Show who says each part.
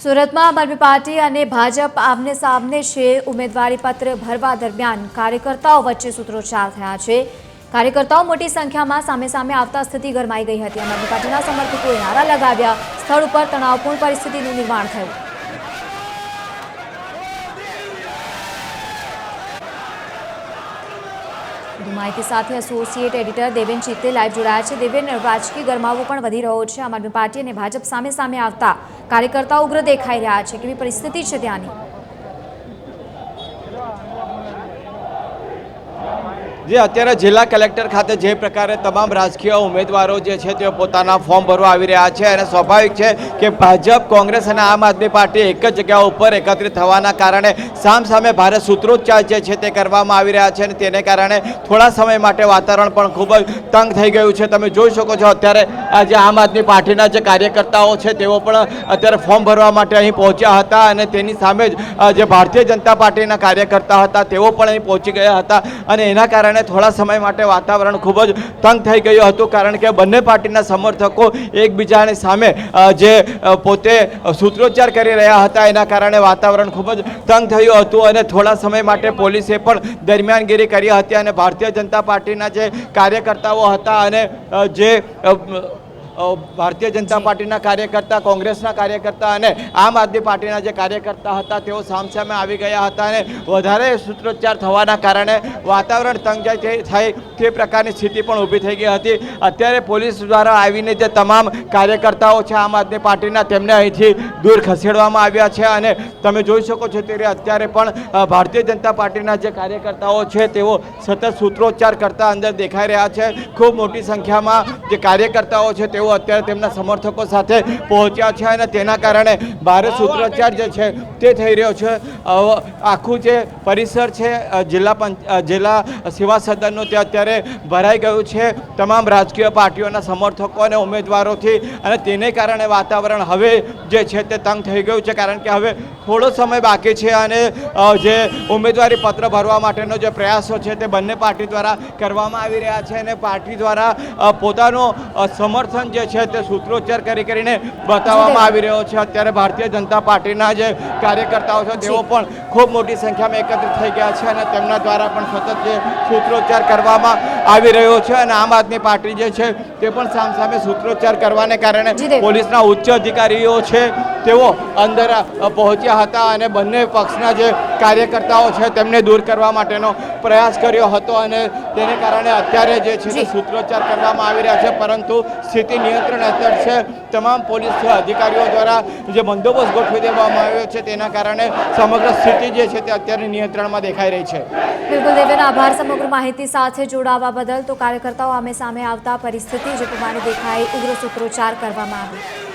Speaker 1: સુરતમાં આમ આદમી પાર્ટી અને ભાજપ આમને સામને છે। ઉમેદવારી પત્ર ભરવા દરમિયાન કાર્યકર્તાઓ વચ્ચે સૂત્રોચ્ચાર થયા છે। કાર્યકર્તાઓ મોટી સંખ્યામાં સામે સામે આવતા સ્થિતિ ગરમાઈ ગઈ હતી। આમ આદમી પાર્ટીના સમર્થકોએ નારા લગાવ્યા। સ્થળ ઉપર તણાવપૂર્ણ પરિસ્થિતિનું નિર્માણ થયું। માહિતી સાથે એસોસિએટ એડિટર દેવેન ચિત્તે લાઈવ જોડાયા છે। દેવેન, રાજકીય ગરમાવો પણ વધી રહ્યો છે। આમ આદમી પાર્ટી અને ભાજપ સામે સામે આવતા કાર્યકર્તાઓ ઉગ્ર દેખાઈ રહ્યા છે। કેવી પરિસ્થિતિ છે ત્યાંની?
Speaker 2: જે અત્યારે જિલ્લા કલેક્ટર ખાતે જે પ્રકારે તમામ રાજકીય ઉમેદવારો જે છે તે પોતાના ફોર્મ ભરવા આવી રહ્યા છે અને સ્વાભાવિક છે કે ભાજપ, કોંગ્રેસ અને આમ આદમી પાર્ટી એક જ જગ્યા ઉપર એકત્રિત થવાના કારણે સામસામે ભારે સૂત્રોચ્ચાર જે છે તે કરવામાં આવી રહ્યા છે અને તેને કારણે થોડા સમય માટે વાતાવરણ પણ ખૂબ જ તંગ થઈ ગયું છે। તમે જોઈ શકો છો અત્યારે જે આમ આદમી પાર્ટીના જે કાર્યકર્તાઓ છે તેઓ પણ અત્યારે ફોર્મ ભરવા માટે અહીં પહોંચ્યા હતા અને તેની સામે જ જે ભારતીય જનતા પાર્ટીના કાર્યકર્તા હતા તેઓ પણ અહીં પહોંચી ગયા હતા અને એના કારણે થોડા સમય માટે વાતાવરણ ખૂબ જ તંગ થઈ ગયું હતું, કારણ કે બંને પાર્ટીના સમર્થકો એકબીજાની સામે જે પોતે સૂત્રોચ્ચાર કરી રહ્યા હતા એના કારણે વાતાવરણ ખૂબ જ તંગ થયું હતું અને થોડા સમય માટે પોલીસે પણ દરમિયાનગીરી કરી હતી અને ભારતીય જનતા પાર્ટીના જે કાર્યકર્તાઓ હતા અને જે ભારતીય જનતા પાર્ટીના કાર્યકર્તા, કોંગ્રેસના કાર્યકર્તા અને આમ આદમી પાર્ટીના જે કાર્યકર્તા હતા તેઓ સામસામે આવી ગયા હતા અને વધારે સૂત્રોચ્ચાર થવાના કારણે વાતાવરણ તંગ થાય તે પ્રકારની સ્થિતિ પણ ઊભી થઈ ગઈ હતી। અત્યારે પોલીસ દ્વારા આવીને જે તમામ કાર્યકર્તાઓ છે આમ આદમી પાર્ટીના તેમને અહીંથી દૂર ખસેડવામાં આવ્યા છે અને તમે જોઈ શકો છો ત્યારે અત્યારે પણ ભારતીય જનતા પાર્ટીના જે કાર્યકર્તાઓ છે તેઓ સતત સૂત્રોચ્ચાર કરતા અંદર દેખાઈ રહ્યા છે। ખૂબ મોટી સંખ્યામાં જે કાર્યકર્તાઓ છે તેઓ અત્યારે તેમના સમર્થકો સાથે પહોંચ્યા છે અને તેના કારણે ભારે સૂત્રોચ્ચાર જે છે તે થઈ રહ્યો છે। આખું જે પરિસર છે જિલ્લા સેવા સદનનું તે અત્યારે ભરાઈ ગયું છે તમામ રાજકીય પાર્ટીઓના સમર્થકો અને ઉમેદવારોથી અને તેને કારણે વાતાવરણ હવે જે છે તે તંગ થઈ ગયું છે, કારણ કે હવે થોડો સમય બાકી છે અને જે ઉમેદવારી પત્ર ભરવા માટેનો જે પ્રયાસો છે તે બંને પાર્ટી દ્વારા કરવામાં આવી રહ્યા છે અને પાર્ટી દ્વારા પોતાનો સમર્થન જે છે તે સૂત્રોચ્ચાર કરીને બતાવવામાં આવી રહ્યો છે। અત્યારે ભારતીય જનતા પાર્ટીના જે કાર્યકર્તાઓ છે તેઓ પણ ખૂબ મોટી સંખ્યામાં એકત્રિત થઈ ગયા છે અને તેમના દ્વારા પણ સતત જે સૂત્રોચ્ચાર કરવામાં આવી રહ્યો છે અને આમ આદમી પાર્ટી જે છે તે પણ સામસામે સૂત્રોચ્ચાર કરવાને કારણે પોલીસના ઉચ્ચ અધિકારીઓ છે તેઓ અંદર પહોંચ્યા હતા અને બંને પક્ષના જે કાર્યકર્તાઓ છે તેમને દૂર કરવા માટેનો પ્રયાસ કર્યો હતો અને તેને કારણે અત્યારે જે છે તે સૂત્રોચ્ચાર કરવામાં આવી રહ્યા છે, પરંતુ સ્થિતિ નિયંત્રણ હેઠળ છે। તમામ પોલીસ અધિકારીઓ દ્વારા જે બંદોબસ્ત ગોઠવી દેવામાં આવ્યો છે તેના કારણે સમગ્ર સ્થિતિ જે છે તે અત્યારે નિયંત્રણમાં દેખાઈ રહી છે।
Speaker 1: બિલકુલ દેવેન, આભાર સમગ્ર માહિતી સાથે જોડાવા બદલ। તો કાર્યકર્તાઓ આમે સામે આવતા પરિસ્થિતિ જે પ્રમાણે દેખાઈ, ઉગ્ર સૂત્રોચ્ચાર કરવામાં આવી।